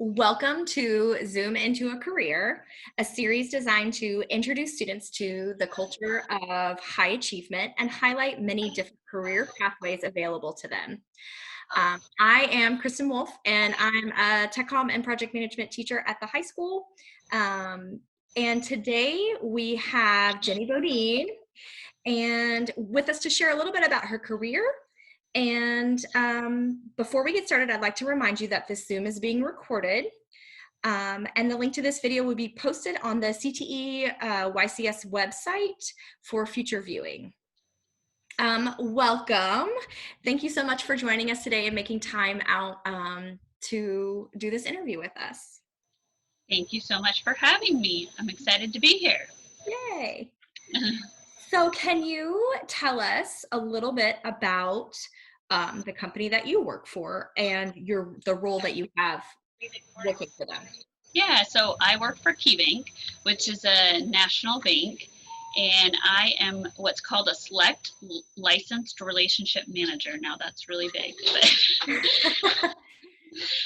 Welcome to Zoom into a Career, a series designed to introduce students to the culture of high achievement and highlight many different career pathways available to them. I am Kristen Wolf, and I'm a Tech Comm and Project Management teacher at the high school. And today we have Jennie Beaudin and with us to share a little bit about her career. And before we get started, I'd like to remind you that this Zoom is being recorded. And the link to this video will be posted on the CTE YCS website for future viewing. Welcome. Thank you so much for joining us today and making time out to do this interview with us. Thank you so much for having me. I'm excited to be here. Yay. So can you tell us a little bit about the company that you work for and the role that you have working for them? Yeah, so I work for KeyBank, which is a national bank, and I am what's called a select licensed relationship manager. Now that's really big,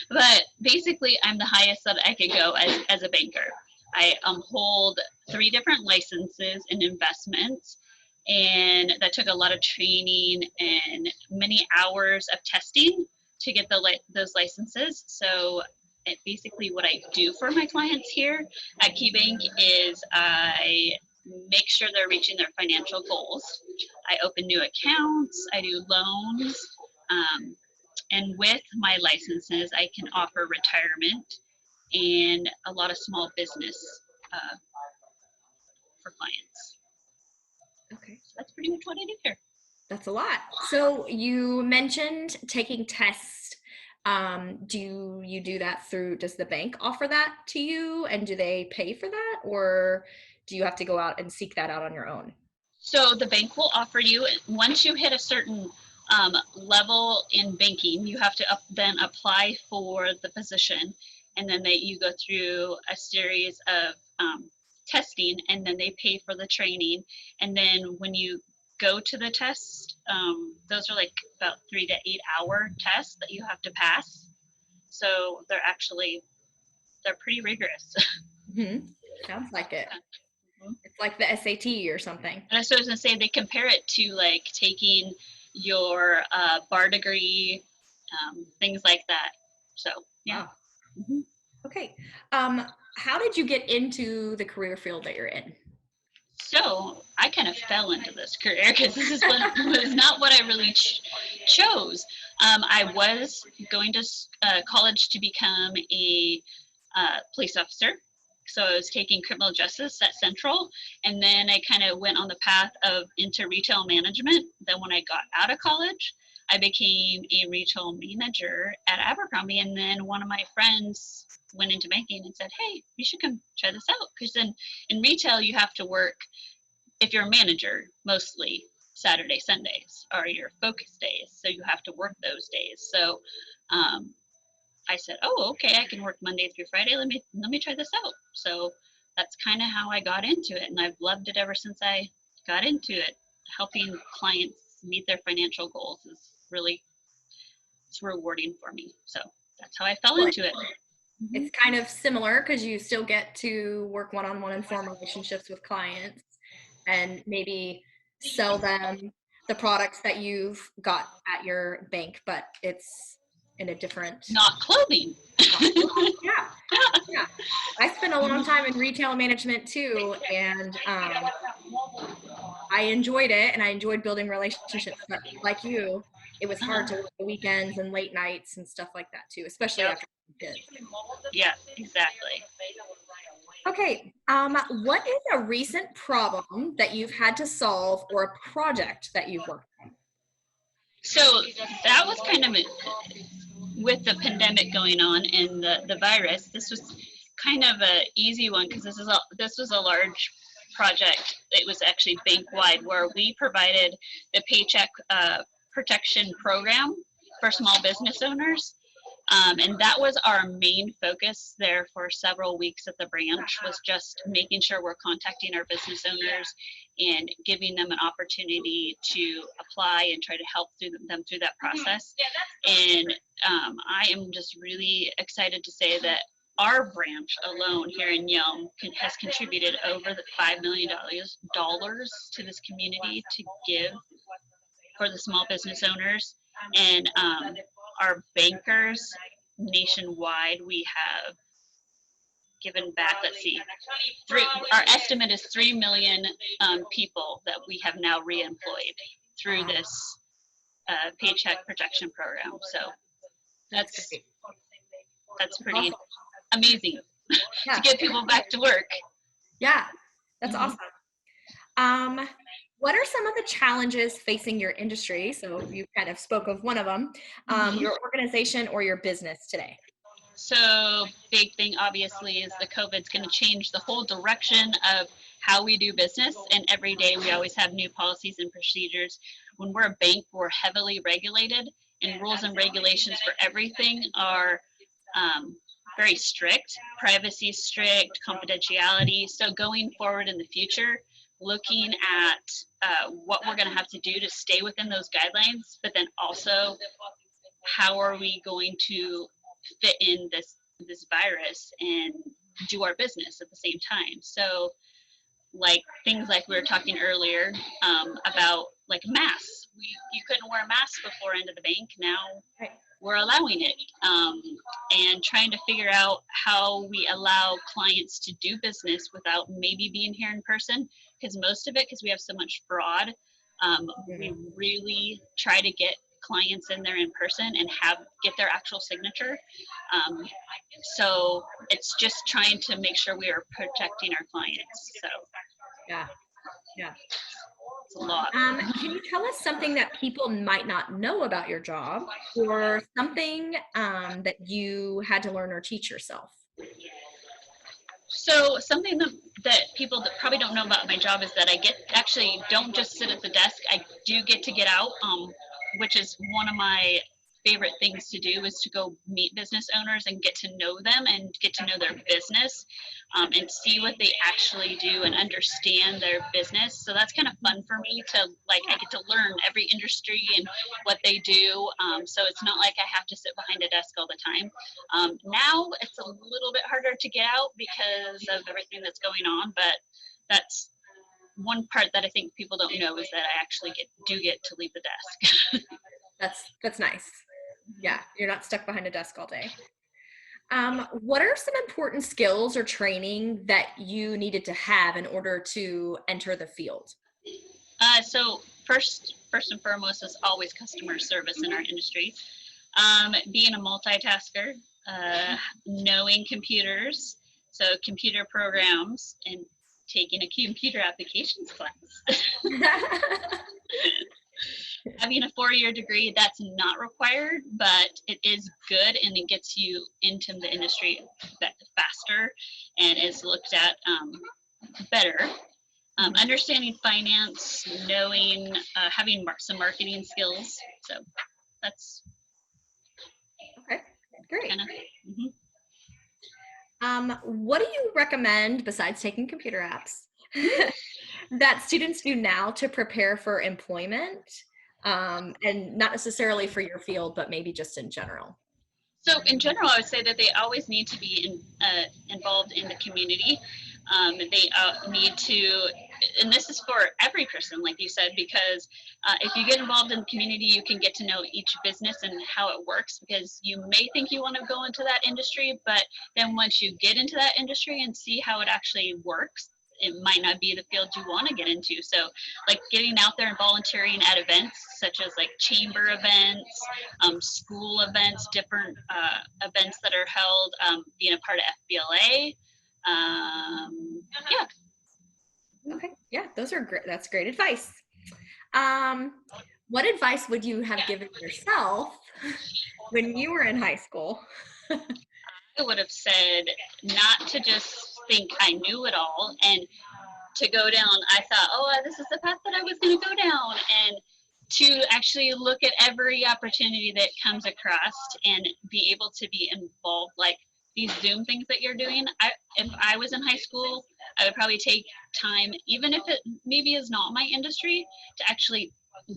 but basically I'm the highest that I could go as a banker. I hold 3 different licenses in investments, and that took a lot of training and many hours of testing to get those licenses. So basically what I do for my clients here at KeyBank is I make sure they're reaching their financial goals. I open new accounts, I do loans, and with my licenses, I can offer retirement and a lot of small business for clients. Okay. So that's pretty much what I do here. That's a lot. So you mentioned taking tests. Do you do that does the bank offer that to you, and do they pay for that, or do you have to go out and seek that out on your own? So the bank will offer you, once you hit a certain level in banking, you have to then apply for the position, and then you go through a series of testing, and then they pay for the training. And then when you go to the test, those are like about 3 to 8 hour tests that you have to pass. So they're pretty rigorous. Mm-hmm. Sounds like it. It's like the SAT or something. And so I was gonna say, they compare it to like taking your bar degree, things like that. So yeah. Wow. Mm-hmm. Okay. How did you get into the career field that you're in? So I kind of fell into this career because this was not what I really chose. I was going to college to become a police officer. So I was taking criminal justice at Central, and then I kind of went on the path into retail management. Then when I got out of college, I became a retail manager at Abercrombie, and then one of my friends went into banking and said, "Hey, you should come try this out." Because then in retail, you have to work, if you're a manager, mostly Saturday, Sundays are your focus days. So you have to work those days. So I said, "Oh, okay, I can work Monday through Friday. Let me try this out." So that's kind of how I got into it, and I've loved it ever since I got into it. Helping clients meet their financial goals is it's rewarding for me. So that's how I fell into it. It's kind of similar because you still get to work one-on-one and form relationships with clients and maybe sell them the products that you've got at your bank, but it's in a different. Not clothing. Yeah. Yeah. I spent a long time in retail management too, and I enjoyed it, and I enjoyed building relationships, but like you, it was hard to work the weekends and late nights and stuff like that too, especially Yep. after kids. Yeah, exactly. Okay, what is a recent problem that you've had to solve or a project that you've worked on? So that was kind of with the pandemic going on and the virus. This was kind of an easy one because this was a large project. It was actually bank wide, where we provided the paycheck protection program for small business owners, And that was our main focus there for several weeks at the branch, was just making sure we're contacting our business owners and giving them an opportunity to apply and try to help them through that process. And I am just really excited to say that our branch alone here in Yelm has contributed over the $5 million to this community to give for the small business owners. And our bankers nationwide, we have given back, let's see, our estimate is 3 million people that we have now reemployed through this paycheck protection program. So That's great. that's That's pretty awesome. amazing to Yeah. get people back to work. Yeah. That's Mhm. awesome. What are some of the challenges facing your industry? So you kind of spoke of one of them, Mhm. your organization or your business today. So big thing obviously is the COVID's going to change the whole direction of how we do business, and every day we always have new policies and procedures. When we're a bank, we're heavily regulated, and rules and regulations for everything are very strict. Privacy strict, confidentiality. So going forward in the future, looking at what we're going to have to do to stay within those guidelines, but then also how are we going to fit in this virus and do our business at the same time. So like things like we were talking earlier about like masks. You couldn't wear a mask before into the bank. Now Right. we're allowing it, and trying to figure out how we allow clients to do business without maybe being here in person, because most of it, because we have so much fraud, we really try to get clients in there in person and get their actual signature. um, so it's just trying to make sure we are protecting our clients. So Yeah. Yeah. it's a lot. Can you tell us something that people might not know about your job or something that you had to learn or teach yourself? So something that people that probably don't know about my job is that I actually don't just sit at the desk. I do get to get out, which is one of my favorite things to do, is to go meet business owners and get to know them and get to know their business, and see what they actually do and understand their business. So that's kind of fun for me to like. I get to learn every industry and what they do. So it's not like I have to sit behind a desk all the time. Now it's a little bit harder to get out because of everything that's going on, but that's one part that I think people don't know, is that I actually get to leave the desk. That's nice. Yeah, you're not stuck behind a desk all day. What are some important skills or training that you needed to have in order to enter the field? So first and foremost is always customer service in our industry. Being a multitasker, knowing computers, so computer programs, and taking a computer applications class. Having a 4-year degree, that's not required, but it is good, and it gets you into the industry faster and is looked at better. Understanding finance, knowing, having some marketing skills. So that's Okay, great. kind of. Mm-hmm. What do you recommend besides taking computer apps that students do now to prepare for employment? And not necessarily for your field, but maybe just in general. So in general, I would say that they always need to be involved in the community. They need to, and this is for every person, like you said, because if you get involved in the community, you can get to know each business and how it works, because you may think you want to go into that industry, but then once you get into that industry and see how it actually works, it might not be the field you want to get into. So like getting out there and volunteering at events such as like chamber events, school events, different events that are held, being a part of FBLA. Yeah. Okay, yeah, those are great. That's great advice. Um, what advice would you have given yourself when you were in high school? I would have said not to just think I knew it all and to go down. I thought, oh, this is the path that I was going to go down. And to actually look at every opportunity that comes across and be able to be involved, like these Zoom things that you're doing. If I was in high school, I would probably take time, even if it maybe is not my industry, to actually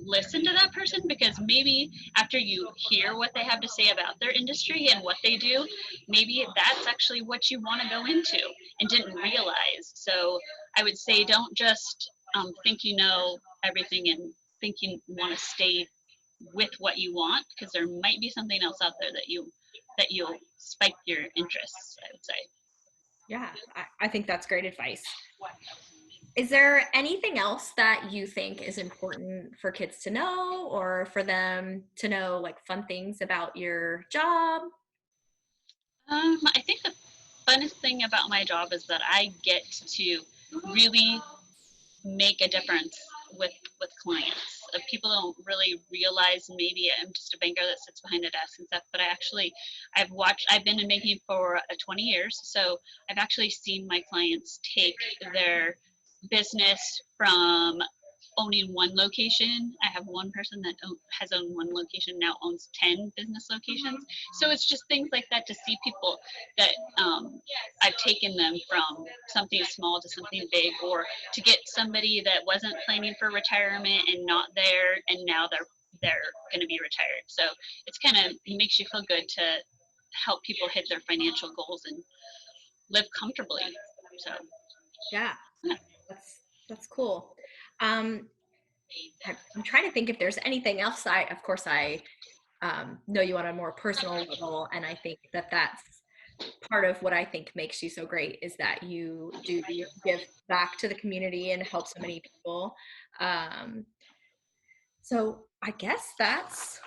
listen to that person, because maybe after you hear what they have to say about their industry and what they do, maybe that's actually what you want to go into and didn't realize. So I would say don't just think you know everything and think you want to stay with what you want, because there might be something else out there that you'll spike your interests, I would say. Yeah, I think that's great advice. Is there anything else that you think is important for kids to know or for them to know, like fun things about your job? I think the funnest thing about my job is that I get to really make a difference with clients. People don't really realize maybe I'm just a banker that sits behind a desk and stuff, but I've been in banking for 20 years, so I've actually seen my clients take their business from owning one location. I have one person that has owned one location, now owns 10 business locations. So it's just things like that, to see people that I've taken them from something small to something big, or to get somebody that wasn't planning for retirement and not there, and now they're going to be retired. So it's kind of, it makes you feel good to help people hit their financial goals and live comfortably. So Yeah, yeah. that's cool. Um, I'm trying to think if there's anything else. Of course, I know you on a more personal level, and I think that that's part of what I think makes you so great is that you do give back to the community and help so many people. Um, so I guess that's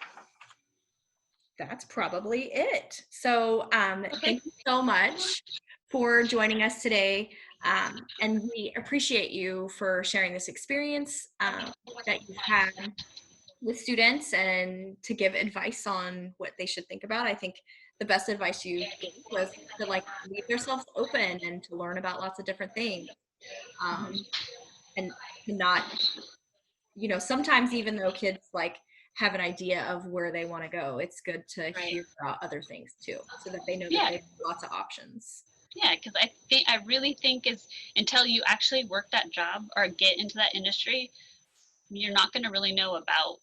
probably it. So Okay. thank you so much for joining us today. And we appreciate you for sharing this experience that you've had with students and to give advice on what they should think about. I think the best advice you gave was to like leave themselves open and to learn about lots of different things. Um, and to not, sometimes even though kids like have an idea of where they want to go, it's good to Right. hear about other things too, so that they know that Yeah. they have lots of options. Yeah, because I really think is, until you actually work that job or get into that industry, you're not going to really know about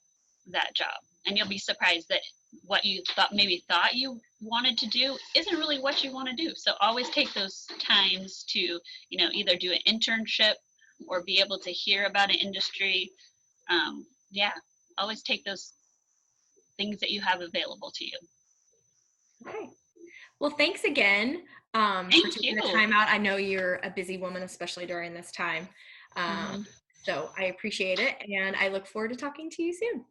that job, and you'll be surprised that what you thought you wanted to do isn't really what you want to do. So always take those times to, either do an internship or be able to hear about an industry. Yeah, always take those things that you have available to you. Okay. Well, thanks again for Thank taking you. the time out. I know you're a busy woman, especially during this time. Um, Mhm. so I appreciate it, and I look forward to talking to you soon.